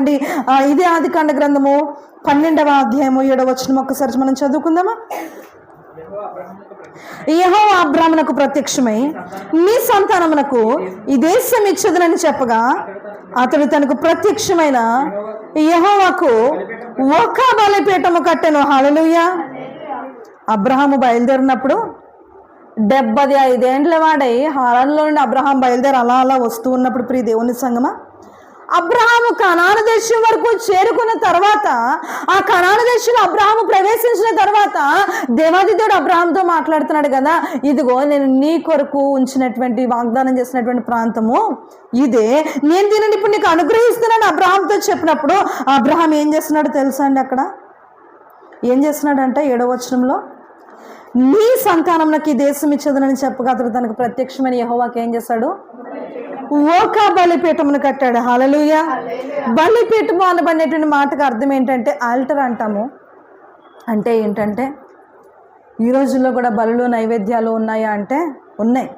చూడండి, ఇదే ఆదికాండ గ్రంథము 12వ అధ్యాయము 7వ వచనం ఒక్కసారి మనం చదువుకుందామా. యెహోవా అబ్రాహామునకు ప్రత్యక్షమై నీ సంతానమునకు ఈ దేశం ఇచ్చదనని చెప్పగా అతడు తనకు ప్రత్యక్షమైన యెహోవాకు ఒక బలిపీఠము కట్టెను. హల్లెలూయా. అబ్రహాము బయలుదేరినప్పుడు 75 ఏండ్ల వాడై హారానులో నుండి అబ్రహాం బయలుదేరి అలా అలా వస్తూ ఉన్నప్పుడు, ప్రియ దేవుని సంగమా, అబ్రహాము కనాను దేశం వరకు చేరుకున్న తర్వాత, ఆ కనాను దేశంలో అబ్రహాము ప్రవేశించిన తర్వాత దేవాది దేవుడు అబ్రహాంతో మాట్లాడుతున్నాడు కదా, ఇదిగో నేను నీ కొరకు ఉంచినటువంటి వాగ్దానం చేసినటువంటి ప్రాంతము ఇదే, నేను దీనిని ఇప్పుడు నీకు అనుగ్రహిస్తున్నాను అబ్రహాంతో చెప్పినప్పుడు అబ్రహాం ఏం చేస్తున్నాడు తెలుసా అండి? అక్కడ ఏం చేస్తున్నాడంటే 7వ వచనంలో, నీ సంతానంలోకి ఈ దేశం ఇచ్చేదనని చెప్పగా అతడు తనకు ప్రత్యక్షమైన యెహోవాకి ఏం చేశాడు? ఒక బలిపీఠమును కట్టాడు. హల్లెలూయా. బలిపీఠము అనబడినటువంటి మాటకు అర్థం ఏంటంటే ఆల్టర్ అంటాము. అంటే ఏంటంటే ఈ రోజుల్లో కూడా బలులు నైవేద్యాలు ఉన్నాయా అంటే ఉన్నాయి.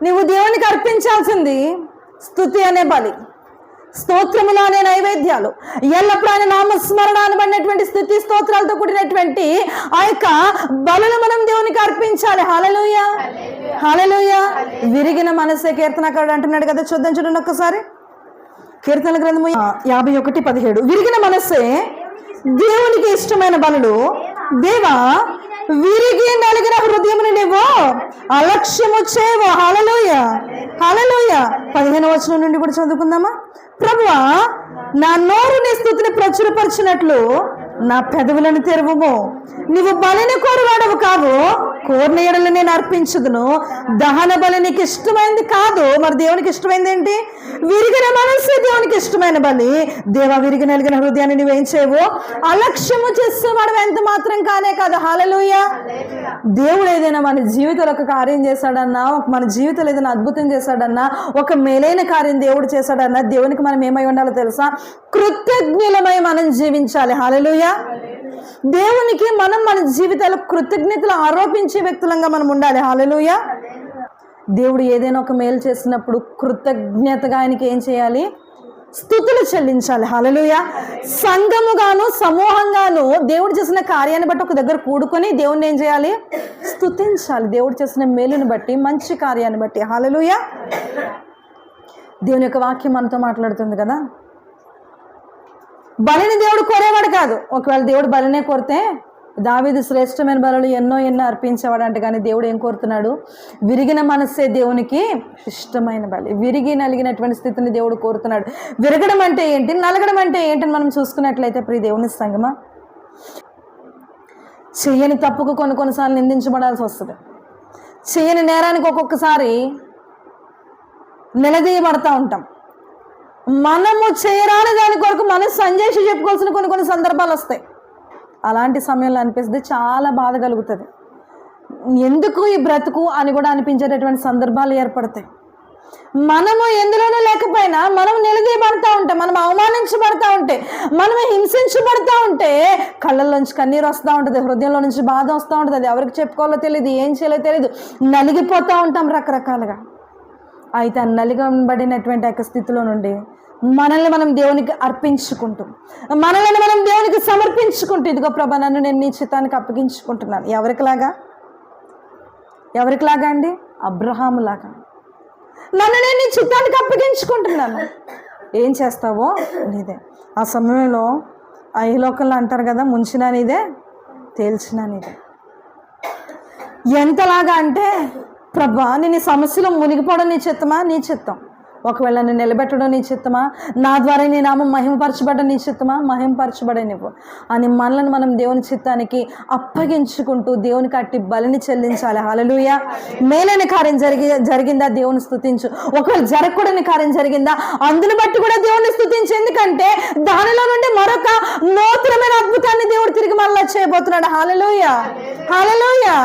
నీవు దేవునికి అర్పించాల్సింది స్తుతి అనే బలి, స్తోత్రములు అనే నైవేద్యాలు, ఎల్లప్పుడూ ఆయన నామస్మరణ అనబడినటువంటి స్తుతి స్తోత్రాలతో కూడినటువంటి ఆ యొక్క బలులు మనం దేవునికి అర్పించాలి. హల్లెలూయా, హల్లెలూయా. విరిగిన మనసే కీర్తనకారుడు అంటున్నాడు కదా, చూడండి ఒక్కసారి. కీర్తన గ్రంథము 51:17, విరిగిన మనసే దేవునికి ఇష్టమైన బలులు, దేవా విరిగి నలిగిన హృదయమును నీవు అలక్ష్యము చేయవు. హల్లెలూయా, హల్లెలూయా. 15వ వచనం నుండి కూడా చదువుకుందామా. ప్రభువా నా నోరు నీ స్తుతిని ప్రచురపరిచినట్లు నా పెదవులను తెరువుము. నీవు బలిని కోరువాడవు కావు, కోరిన ఎడలు నేను అర్పించుదును. దహన బలి నీకు ఇష్టమైంది కాదు. మరి దేవునికి ఇష్టమైంది ఏంటి? విరిగిన మనసు దేవునికి ఇష్టమైన బలి. దేవా విరిగి నలిగిన హృదయాన్ని నువ్వేం చేయవు, అలక్ష్యము చేసేవాడు ఎంత మాత్రం కానే కాదు. హల్లెలూయా. దేవుడు ఏదైనా మన జీవితంలో ఒక కార్యం చేశాడన్నా, మన జీవితంలో ఏదైనా అద్భుతం చేశాడన్నా, ఒక మేలైన కార్యం దేవుడు చేశాడన్నా, దేవునికి మనం ఏమై ఉండాలో తెలుసా? కృతజ్ఞులమై మనం జీవించాలి. హల్లెలూయా. దేవునికి మనం మన జీవితాల్లో కృతజ్ఞతలు ఆరోపించే వ్యక్తులంగా మనం ఉండాలి. హల్లెలూయా. దేవుడు ఏదైనా ఒక మేలు చేసినప్పుడు కృతజ్ఞతగా ఆయనకి ఏం చేయాలి? స్తుతులు చెల్లించాలి. హల్లెలూయా. సంఘముగాను సమూహంగాను దేవుడు చేసిన కార్యాన్ని బట్టి ఒక దగ్గర కూడుకొని దేవుణ్ణి ఏం చేయాలి? స్తుతించాలి. దేవుడు చేసిన మేలుని బట్టి, మంచి కార్యాన్ని బట్టి. హల్లెలూయా. దేవుని యొక్క వాక్యం మనతో మాట్లాడుతుంది కదా. బలిని దేవుడు కోరేవాడు కాదు. ఒకవేళ దేవుడు బలినే కోరితే దావీదు శ్రేష్టమైన బలులు ఎన్నో అర్పించేవాడు అంటే, కానీ దేవుడు ఏం కోరుతున్నాడు? విరిగిన మనస్సే దేవునికి ఇష్టమైన బలి. విరిగి నలిగినటువంటి స్థితిని దేవుడు కోరుతున్నాడు. విరగడం అంటే ఏంటి, నలగడం అంటే ఏంటని మనం చూసుకున్నట్లయితే ప్రియ దేవుని సంగమా, చెయ్యని తప్పుకు కొన్నిసార్లు నిందించబడాల్సి వస్తుంది. చెయ్యని నేరానికి ఒక్కొక్కసారి నిలదీయబడతా ఉంటాం. మనము చేయరాని దాని కొరకు మనం సంజేసి చెప్పుకోవాల్సిన కొన్ని సందర్భాలు వస్తాయి. అలాంటి సమయంలో అనిపిస్తుంది, చాలా బాధ కలుగుతుంది. ఎందుకు ఈ బ్రతుకు అని కూడా అనిపించేటటువంటి సందర్భాలు ఏర్పడతాయి. మనము ఎందులోనూ లేకపోయినా మనం నిలదీయబడతా ఉంటే, మనం అవమానించబడతా ఉంటే, మనం హింసించబడతా ఉంటే కళ్ళల్లోంచి కన్నీరు వస్తూ ఉంటుంది, హృదయంలో నుంచి బాధ వస్తూ ఉంటుంది. అది ఎవరికి చెప్పుకోవాలో తెలియదు, ఏం చేయాలో తెలియదు, నలిగిపోతూ ఉంటాం రకరకాలుగా. అయితే ఆ నలిగబడినటువంటి యొక్క స్థితిలో నుండి మనల్ని మనం దేవునికి అర్పించుకుంటూ, మనల్ని మనం దేవునికి సమర్పించుకుంటూ, ఇదిగో ప్రభా నన్ను నేను నీ చిత్తానికి అప్పగించుకుంటున్నాను. ఎవరికిలాగా అండి? అబ్రహాములాగా నన్ను నేను నీ చిత్తానికి అప్పగించుకుంటున్నాను. ఏం చేస్తావో నీదే. ఆ సమయంలో ఈ లోకంలో అంటారు కదా, ముంచినా నీదే, తేల్చినా నీదే. ఎంతలాగా అంటే, ప్రభా నేను ఈ సమస్యలో మునిగిపోవడం నీ చిత్తమా? నీ చిత్తం. ఒకవేళ నేను నిలబెట్టడం నీ చిత్తమా? నా ద్వారా నీ నామం మహిమపరచబడడం నీ చిత్తమా? మహిమపరచబడే నువ్వు అని మనల్ని మనం దేవుని చిత్తానికి అప్పగించుకుంటూ దేవునికి అట్టి బలిని చెల్లించాలి. హల్లెలూయా. మేలైన కార్యం జరిగిందా దేవుని స్తుతించు. ఒకవేళ జరగకూడని కార్యం జరిగిందా అందుని బట్టి కూడా దేవుని స్తుతించు. ఎందుకంటే దానిలో నుండి మరొక నూతనమైన అద్భుతాన్ని దేవుడు తిరిగి మళ్ళా చేయబోతున్నాడు. హల్లెలూయా, హల్లెలూయా.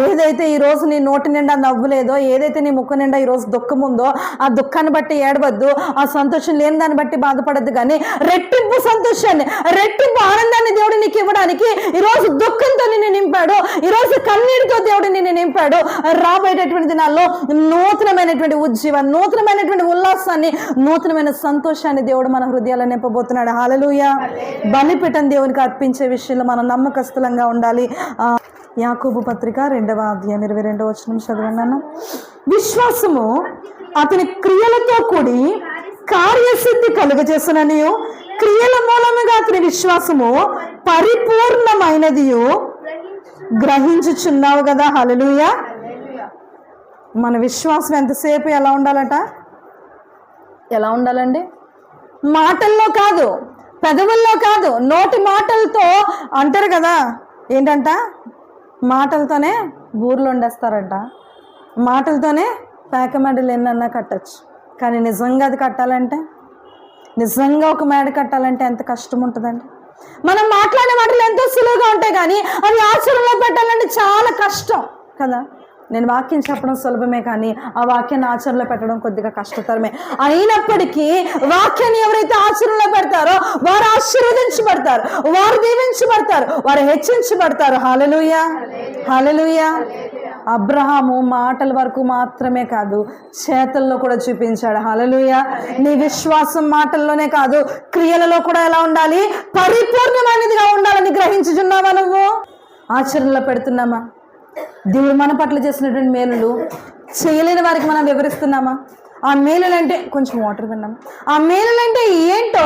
ఏదైతే ఈరోజు నీ నోటి నిండా నవ్వులేదో, ఏదైతే నీ ముక్కు నిండా ఈరోజు దుఃఖం ఉందో, ఆ దుఃఖాన్ని బట్టి ఏడవద్దు, ఆ సంతోషం లేని దాన్ని బట్టి బాధపడద్దు. కానీ రెట్టింపు సంతోషాన్ని, రెట్టింపు ఆనందాన్ని దేవుడు నీకు ఇవ్వడానికి ఈరోజు దుఃఖంతో నిన్ను నింపాడు, ఈరోజు కన్నీటితో దేవుడు నిన్ను నింపాడు. రాబోయేటటువంటి దినాల్లో నూతనమైనటువంటి ఉజ్జీవం, నూతనమైనటువంటి ఉల్లాసాన్ని, నూతనమైన సంతోషాన్ని దేవుడు మన హృదయాల్లో నింపబోతున్నాడు. హల్లెలూయా. బలిపీఠం దేవునికి అర్పించే విషయంలో మనం నమ్మకస్తులంగా ఉండాలి. యాకోబు పత్రిక 2వ అధ్యాయం 22వ వచనం చదవన్నాను. విశ్వాసము అతని క్రియలతో కూడి కార్యసిద్ధి కలుగజేసుననియు, క్రియల మూలముగా అతని విశ్వాసము పరిపూర్ణమైనదియు గ్రహించుచున్నావు కదా. హల్లెలూయా. మన విశ్వాసం ఎంతసేపు ఎలా ఉండాలట? ఎలా ఉండాలండి? మాటల్లో కాదు, పెదవుల్లో కాదు, నోటి మాటలతో అంటారు కదా. ఏంటంట? మాటలతోనే బూర్లు వండేస్తారంట, మాటలతోనే పేకమెడలు ఎన్నన్నా కట్టచ్చు. కానీ నిజంగా అది కట్టాలంటే, నిజంగా ఒక మేడ కట్టాలంటే ఎంత కష్టం ఉంటుందండి. మనం మాట్లాడే మాటలు ఎంతో సులువుగా ఉంటాయి, కానీ అవి ఆచరణలో పెట్టాలంటే చాలా కష్టం కదా. నేను వాక్యం చెప్పడం సులభమే, కానీ ఆ వాక్యాన్ని ఆచరణలో పెట్టడం కొద్దిగా కష్టతరమే. అయినప్పటికీ వాక్యాన్ని ఎవరైతే ఆచరణలో పెడతారో వారు ఆశీర్వదించబడతారు, వారు దీవించబడతారు, వారు హెచ్చించబడతారు. హల్లెలూయా, హల్లెలూయా. అబ్రహాము మాటల వరకు మాత్రమే కాదు, చేతల్లో కూడా చూపించాడు. హల్లెలూయా. నీ విశ్వాసం మాటల్లోనే కాదు, క్రియలలో కూడా ఎలా ఉండాలి? పరిపూర్ణమైనదిగా ఉండాలని గ్రహించుచున్నావా? నువ్వు ఆచరణలో పెడుతున్నామా? దేవుడు మన పట్ల చేసినటువంటి మేలులు చేయలేని వారికి మనం వివరిస్తున్నామా? ఆ మేలులంటే కొంచెం వాటర్ విన్నాము. ఆ మేలులంటే ఏంటో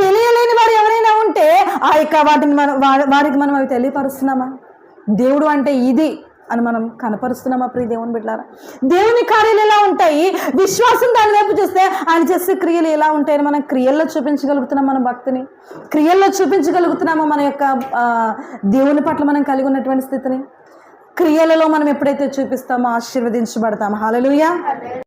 తెలియలేని వారు ఎవరైనా ఉంటే ఆ యొక్క వారికి మనం అవి తెలియపరుస్తున్నామా? దేవుడు అంటే ఇది అని మనం కనపరుస్తున్నామా? ప్రియ దేవుని బిడ్డలారా, దేవుని కార్యాలు ఎలా ఉంటాయి? విశ్వాసం దాని వైపు చూస్తే ఆయన చేసే క్రియలు ఎలా ఉంటాయని మనం క్రియల్లో చూపించగలుగుతున్నాం. మన భక్తిని క్రియల్లో చూపించగలుగుతున్నామా? మన యొక్క దేవుని పట్ల మనం కలిగి ఉన్నటువంటి స్థితిని క్రియలలో మనం ఎప్పుడైతే చూపిస్తామో ఆశీర్వదించబడతాము. హల్లెలూయా.